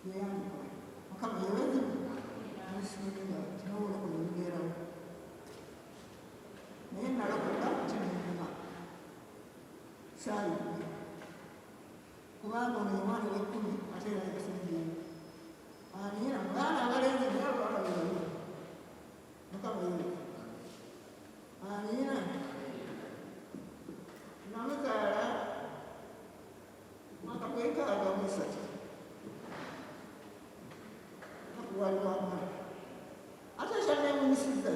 yeyandikola mukama yewezo nsimuliga kinowola kunyongerawo naye nalokola kinenyuma saayibwe kubanga ono omwana w'ekkumi ate era yasengeyo aniira mwana abalenzi naye abawala bebali mukama yewezo aniira namuzaala mwaka gwekaaga mwesatu nakuwaliwamwana ate ekyanemunyisiza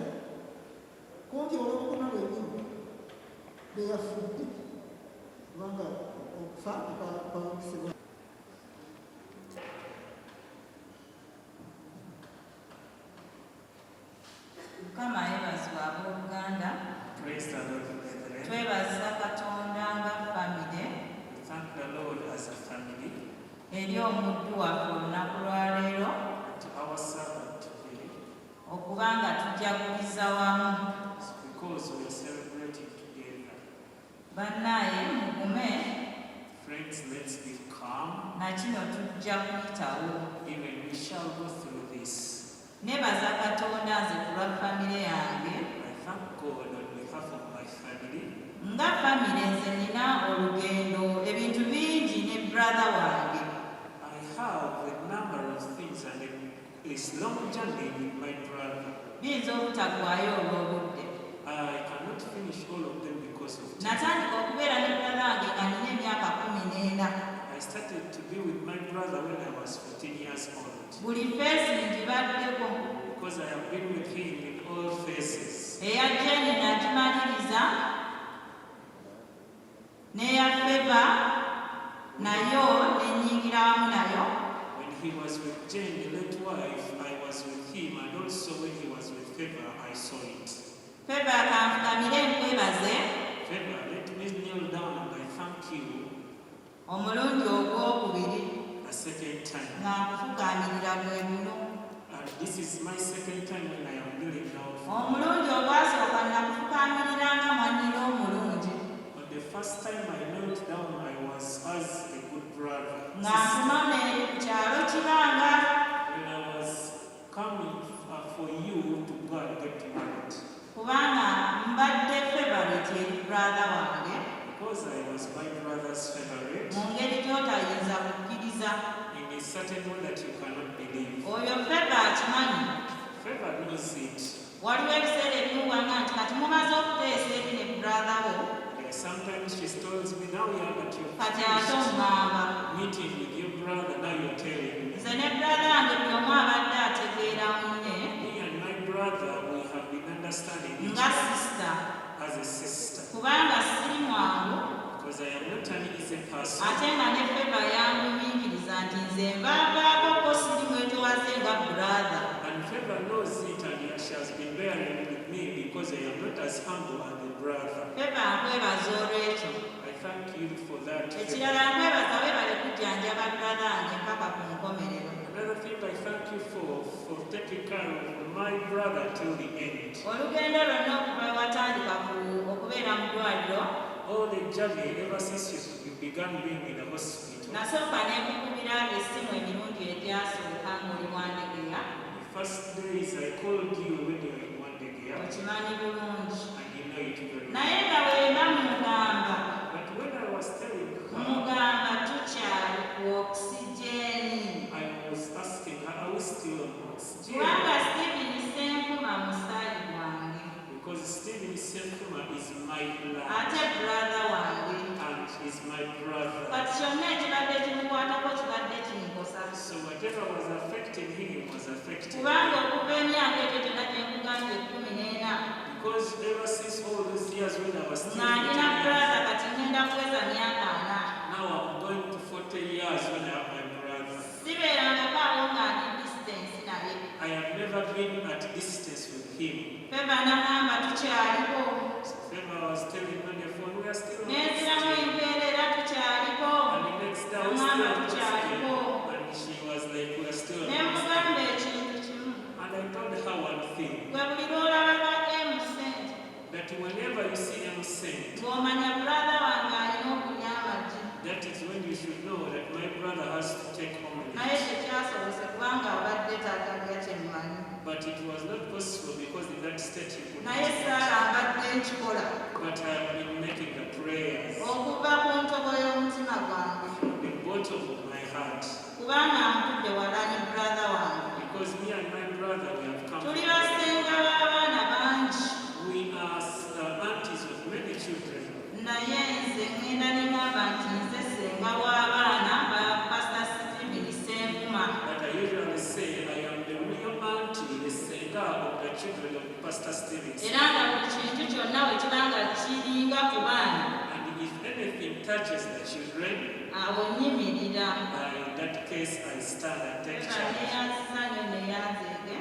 kumpi olwokuna lwenyini beyafudde kubanga okufa kwawukisibwa mukama yebazibwa abooluganda twebaza katonda nga famire eri omuddu waffe olunaku lwaleero okubanga tujaguliza wamu bannaaye mugume nakino tujja kuyitawo nebaza katonda nze ku lwa famire yange nga famire nze nina olugendo ebintu bingi ne brother wange biyinza obutaggwayo olw'obudde natandika okubeera ne brother wange nga nina emyaka 14 buli feesi ngibaddeko eya jeni nagimaliriza n'eya feva nayo nenyingira wamu nayo feva akanfukamire nkwebaze omulundi ogwokubiri nga nkufukamirira bwe buno omulundi ogwasooka nakufukamiriranga mwanira omulungi nga nkunone ku kyalo kibanga kubanga mbadde favorite eri brother wange mu ngeri gy'otayinza kukkiriza oyo feva akimanyi waliwo ebiseera ebimuwanga nti kati mumaze okuteesa eri ne brother wo kati ate omugamba nze ne brother wange buli omu abadde ategeera munne nga sister kubanga siri mwangu ate nga ne feva yangumingiriza nti nze mbaavaako siri mwetowaze nga brother feva nkwebaza olwekyo ekirala nkwebaza webale kujjanjaba brother wange mpaka ku nkomerero olugendo lwonna okuva watandika okubeera mu ddwaliro nasooka nekukubira essimu emirundi egyasooka ng'oli Wandegeya okimanyi bulungi naye nga bwemba mugamba tukyali ku oxygeni kubanga Stephen Senfuma musaali gwange ate brother wange kati kyonna ekibadde kimukwatako kibadde kinkosa kubanga okuva emyaka egyo gyonna gyenkugambye 14 nga nina brother kati ngenda kuweza myaka 4 sibeerangako abo nga ndi distance naye feva nagamba tukyaliko nenziramu empeerera tukyaliko omwama tukyaliko nemugamba ekintu kimu gwe buli lwolabaka ng'omanya brother wange alina okunywa amagi naye tekyasooka But it was not possible because in that state he could naye not. saala mbadde nkikola But I have been making the prayers okuva ku ntobo y'omutima gwange from the bottom of my heart. kubanga mpudde wala ne brother wange Because me and my brother, we have come tuli from basenga b'abaana bangi we are aunties of many children. naye nze ŋŋenda ningamba nti nze senga w'abaana ba pastor Stephen Senvuma But I usually say I am the real auntie, the sender of the children of Pastor Stevens. era nga buli kintu kyonna bwe kiba nga kiringa ku baana And if anything touches the children, awo nnyimirira in that case I stand and take charge. neyanziza nnyo neyanzeege